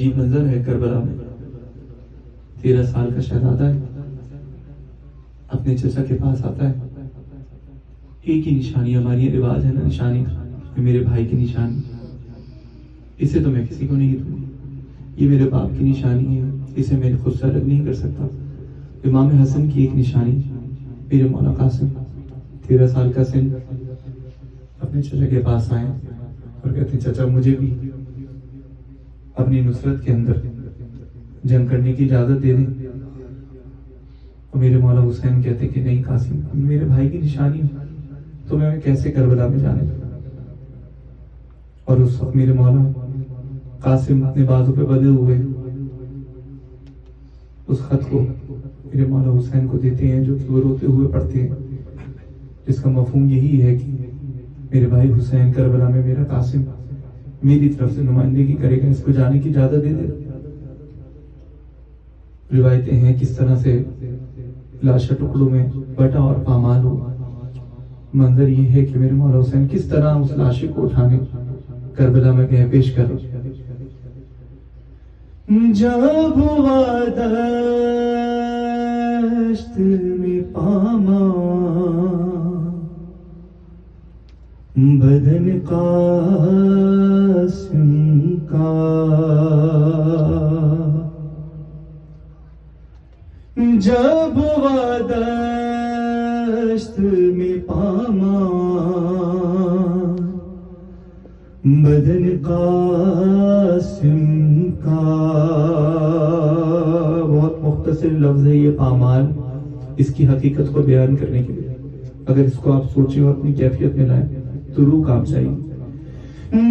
عجیب منظر ہے کربلا میں 13 سال کا شہزادہ ہے، اپنے چچا کے پاس آتا ہے. ایک ہی نشانی، ہماری رواج ہے نا نشانی، میرے بھائی کی نشانی، اسے تو میں کسی کو نہیں دوں گی، یہ میرے باپ کی نشانی ہے، اسے میں خود سے الگ نہیں کر سکتا. امام حسن کی ایک نشانی، میرے مولا قاسم 13 سال کا سن، اپنے چچا کے پاس آئے اور کہتے ہیں چچا مجھے بھی اپنی نصرت کے اندر جنگ کرنے کی اجازت دے دیں. اور میرے مولا حسین کہتے کہ نہیں قاسم، میرے بھائی کی نشانی تو میں کیسے کربلا میں جانے دوں. اور اس وقت میرے مولا قاسم اپنے بازو پہ بدے ہوئے اس خط کو میرے مولا حسین کو دیتے ہیں، جو کہ وہ روتے ہوئے پڑھتے ہیں، جس کا مفہوم یہی ہے کہ میرے بھائی حسین کربلا میں میرا قاسم میری طرف سے نمائندگی کرے گا، اس کو جانے کی اجازت دے دے. روایتیں ہیں کس طرح سے لاشا ٹکڑوں میں بٹا اور پامال ہو. منظر یہ ہے کہ میرے مولا حسین کس طرح اس لاشے کو اٹھانے کربلا میں گئے پیش کر. جب ہوا دشت میں پامال بدن قاسم کا، جب ہوا دشت میں پامال بدن قاسم کا. بہت مختصر لفظ ہے یہ پامال، اس کی حقیقت کو بیان کرنے کے لیے اگر اس کو آپ سوچیں اور اپنی کیفیت میں لائیں تو روح کانپ جائے گی.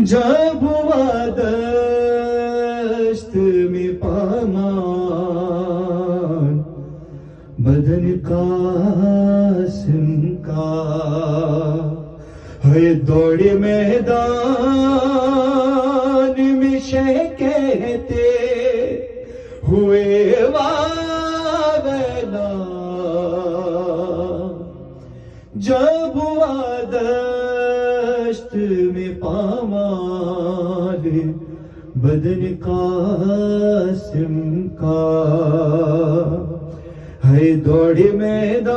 جب ہوا دشت میں پامال بدن قاسم کا، ہے دوڑے میدان میں شہ کہتے ہوئے واویلا. جب ہوا دشت میں پامال بدن قاسم کا، ہے دوڑے میدان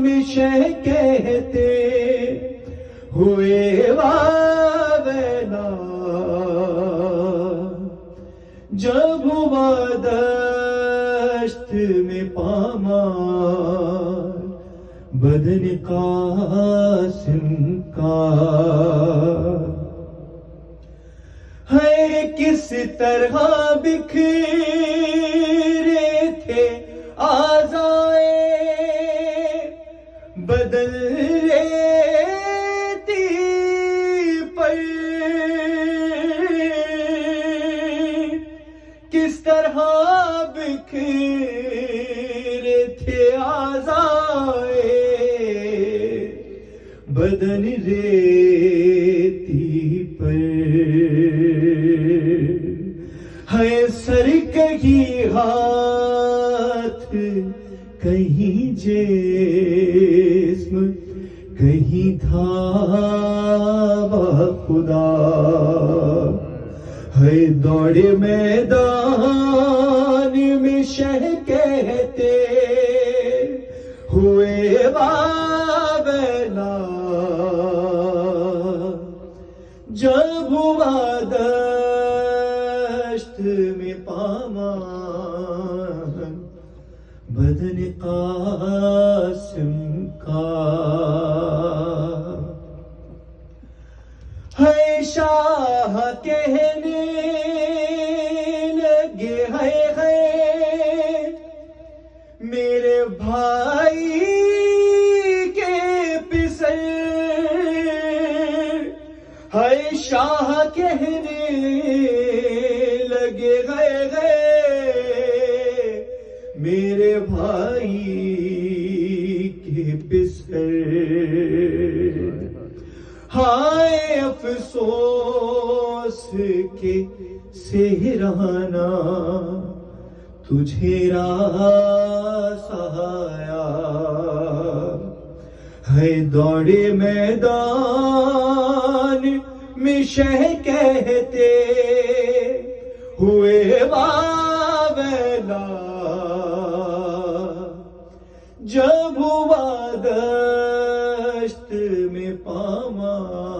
میں شہ کہتے ہوئے واویلا. جب ہوا دشت میں پامال بدن قاسم کا، ہے کس طرح بکھرے تھے اعضائے بدن ریتی پر، کس طرح بکھرے تھے اعضائے بدن ریتی پر. ہے سر کہیں ہاتھ کہیں جسم کہیں دھاوا خدا، ہے دوڑے میدان میں شہ کہتے ہوئے واویلا. جب ہوا دشت میں پامال بدن قاسم کا، ہے شاہ کہنے لگے ہے میرے بھائی کے پسر، ہے شاہ کہنے لگے گئے میرے بھائی کے پسر. ہائے افسوس کے سہرانا تجھے راس آیا، ہے دوڑے میدان میں شہ کہتے ہوئے واویلا جب ہوا دشت میں پامان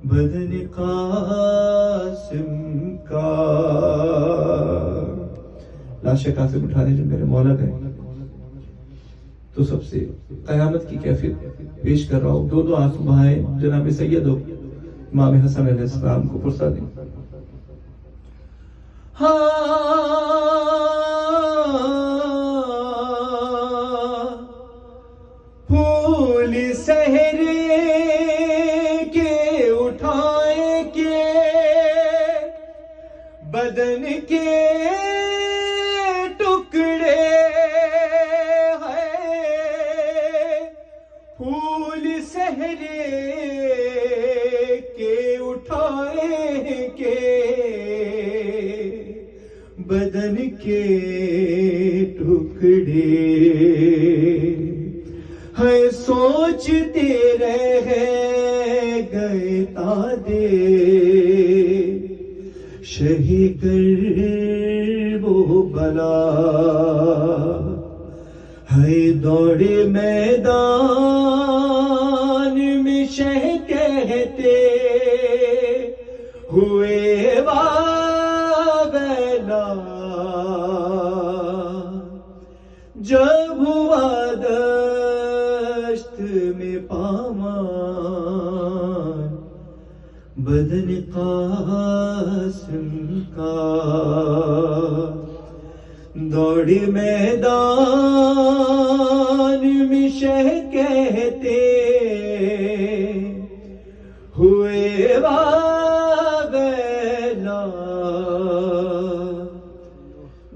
بدن قاسم کا. لاش قاسم اٹھانے جب میرے مولا گئے تو سب سے قیامت کی کیفیت پیش کر رہا ہوں. دو آنسو بہائے جناب سید ہو امام حسن علیہ السلام کو پرسا دیں. پھول سہرے کے اٹھائے کے بدن کے ٹکڑے ہیں. پھول سہرے کے اٹھائے کے بدن کے ٹکڑے ہے. سوچتے رہ گئے تادے شہی گر وہ بلا ہے. دوڑے میدان میں شہ کہتے ہوئے واویلا جب ہوا دشت میں پامان بدن قاسم کا. دوڑے میدان میں شہ کہتے ہوئے واویلا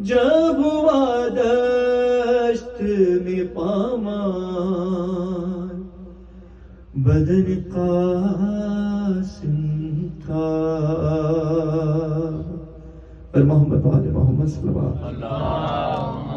جب ہوا دشت میں پامان بدن قاسم کا. پر محمد وآل محمد صلی اللہ علیہ وسلم.